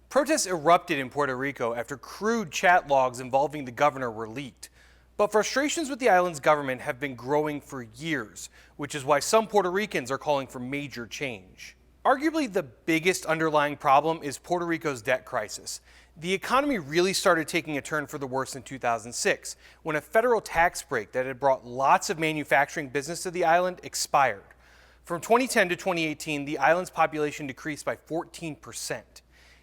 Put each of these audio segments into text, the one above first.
Protests erupted in Puerto Rico after crude chat logs involving the governor were leaked. But frustrations with the island's government have been growing for years, which is why some Puerto Ricans are calling for major change. Arguably the biggest underlying problem is Puerto Rico's debt crisis. The economy really started taking a turn for the worse in 2006, when a federal tax break that had brought lots of manufacturing business to the island expired. From 2010 to 2018, the island's population decreased by 14%.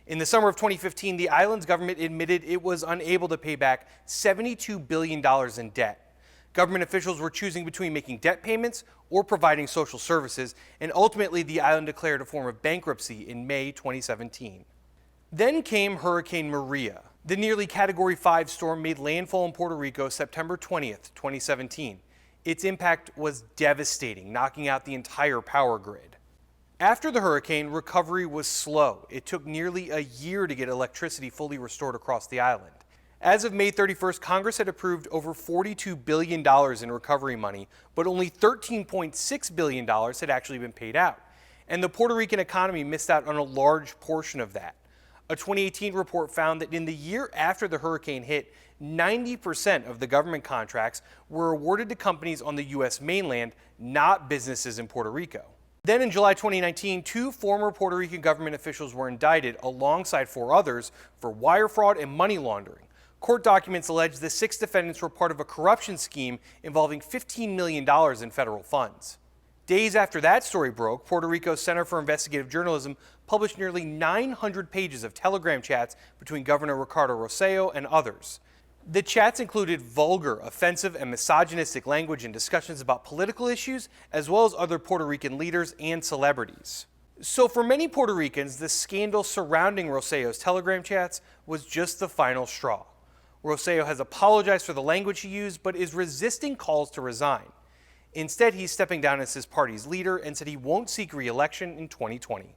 In the summer of 2015, the island's government admitted it was unable to pay back $72 billion in debt. Government officials were choosing between making debt payments or providing social services, and ultimately the island declared a form of bankruptcy in May 2017. Then came Hurricane Maria. The nearly Category 5 storm made landfall in Puerto Rico September 20th, 2017. Its impact was devastating, knocking out the entire power grid. After the hurricane, recovery was slow. It took nearly a year to get electricity fully restored across the island. As of May 31st, Congress had approved over $42 billion in recovery money, but only $13.6 billion had actually been paid out. And the Puerto Rican economy missed out on a large portion of that. A 2018 report found that in the year after the hurricane hit, 90% of the government contracts were awarded to companies on the U.S. mainland, not businesses in Puerto Rico. Then in July 2019, 2 former Puerto Rican government officials were indicted alongside 4 others for wire fraud and money laundering. Court documents allege the 6 defendants were part of a corruption scheme involving $15 million in federal funds. Days after that story broke, Puerto Rico's Center for Investigative Journalism published nearly 900 pages of telegram chats between Governor Ricardo Rosselló and others. The chats included vulgar, offensive, and misogynistic language and discussions about political issues, as well as other Puerto Rican leaders and celebrities. So for many Puerto Ricans, the scandal surrounding Rosselló's telegram chats was just the final straw. Rosselló has apologized for the language he used, but is resisting calls to resign. Instead, he's stepping down as his party's leader and said he won't seek re-election in 2020.